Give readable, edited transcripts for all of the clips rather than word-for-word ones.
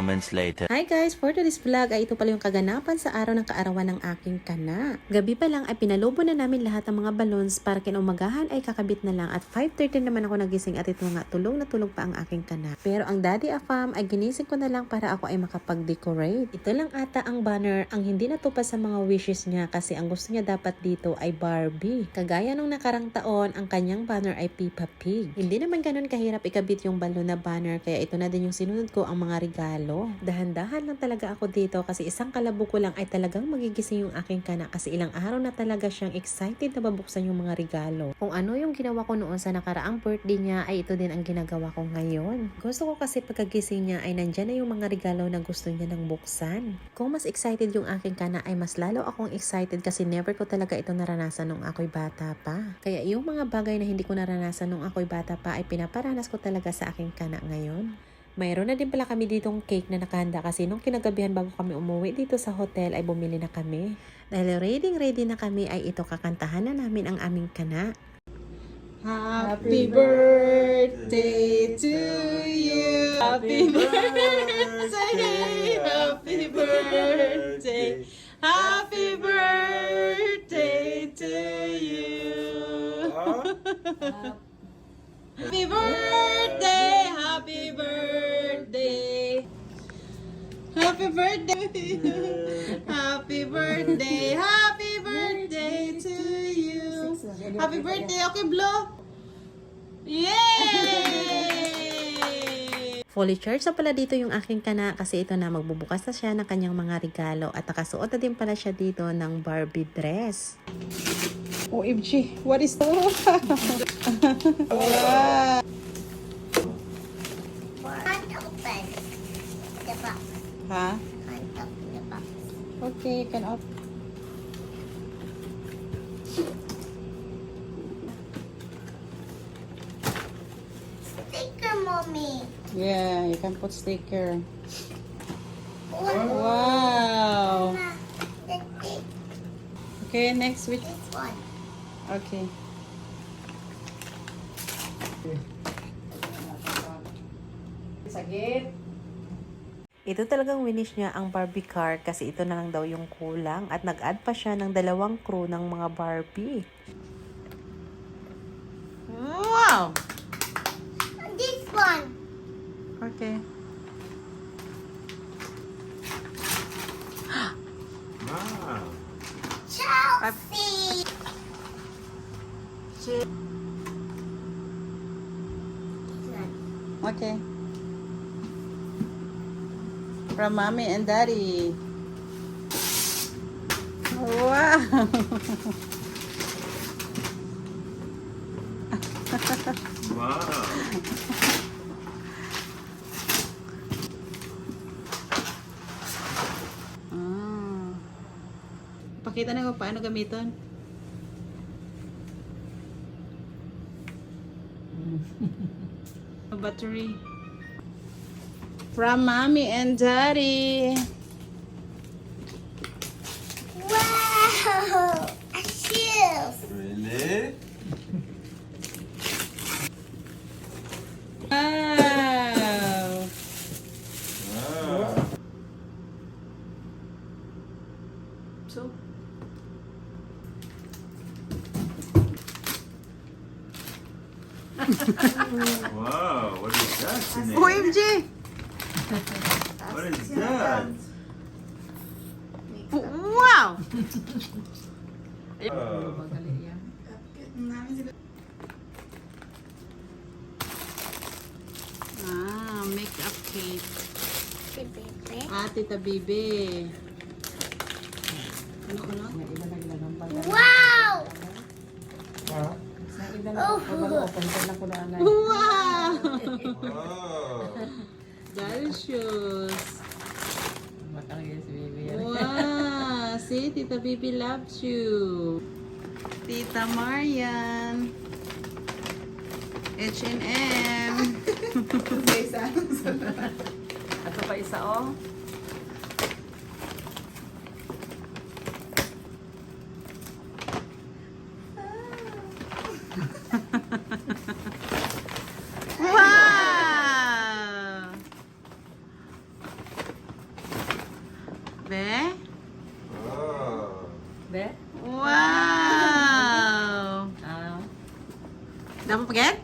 moments later. Hi guys! For today's vlog ay ito pala yung kaganapan sa araw ng kaarawan ng aking kana. Gabi pa lang ay pinalobo na namin lahat ng mga balloons para kinaumagahan ay kakabit na lang at 5:30 naman ako nagising at ito nga tulog na tulog pa ang aking kana. Pero ang daddy afam ay ginising ko na lang para ako ay makapag-decorate. Ito lang ata ang banner ang hindi natupad sa mga wishes niya kasi ang gusto niya dapat dito ay Barbie. Kagaya nung nakarang taon, ang kanyang banner ay Peppa Pig. Hindi naman ganun kahirap ikabit yung balloon na banner kaya ito na din yung sinunod ko ang mga regalo. Dahan-dahan lang talaga ako dito kasi isang kalabog ko lang ay talagang magigising yung aking kana kasi ilang araw na talaga siyang excited na mabuksan yung mga regalo. Kung ano yung ginawa ko noon sa nakaraang birthday niya ay ito din ang ginagawa ko ngayon. Gusto ko kasi pagkagising niya ay nandyan na yung mga regalo na gusto niya nang buksan. Kung mas excited yung aking kana ay mas lalo akong excited kasi never ko talaga ito naranasan nung ako'y bata pa. Kaya yung mga bagay na hindi ko naranasan nung ako'y bata pa ay pinaparanas ko talaga sa aking kana ngayon. Mayroon na din pala kami ditong cake na nakahanda kasi nung kinagabihan bago kami umuwi dito sa hotel ay bumili na kami. Dahil ready na kami ay ito kakantahan na namin ang aming kana. Happy birthday to you. Happy birthday. Happy birthday. Happy birthday to you. Happy birthday. Happy birthday. Happy birthday. Happy birthday. Happy birthday to you. Happy birthday, okay, blow. Yay! Fully charged na pala dito yung aking kana kasi ito na magbubukas na siya ng kanyang mga regalo at nakasuot na din pala siya dito ng Barbie dress. OMG, what is that? Wow. Can't open the box. Huh? Can't open the box. Okay, you can open. Sticker, mommy. Yeah, you can put sticker. What? Wow. Mama, this Okay, next which? one. Okay. Ito talagang winish niya ang Barbie car kasi ito na lang daw yung kulang at nag-add pa siya ng 2 crew ng mga Barbie. Wow. And this one. Okay. Wow. Chelsea. Okay. From mommy and daddy. Wow. Wow. Pakita na ko paano gamiton. Battery. From mommy and daddy. Wow. Shoes. Really? Wow. Wow. So. Wow. What is that? Sinead? OMG. What is that? Wow. Oh. Makeup cake. Baby. Tita Bibi. Ano? Wow. Wow! Wow. Delicious. Wow! See, Tita Bibi loves you. Tita Marian. H&M. Ato pa isa oh. Wow! Be? Wow! Dapat paget?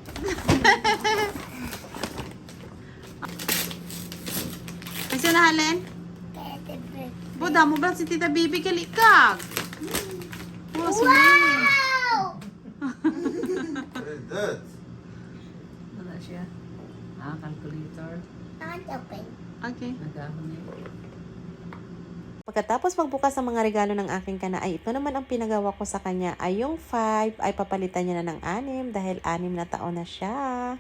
Ay, siya nahalin? Teddy bear. Buda mo ba si Tita Bibi kalikag? Oh, sumili. Wow! What is that? Ano siya? Calculator. Not open. Okay. Nagahon niya. Pagkatapos magbukas ng mga regalo ng aking kana ay ito naman ang pinagawa ko sa kanya ay yung 5 ay papalitan niya na ng 6 dahil 6 na taon na siya.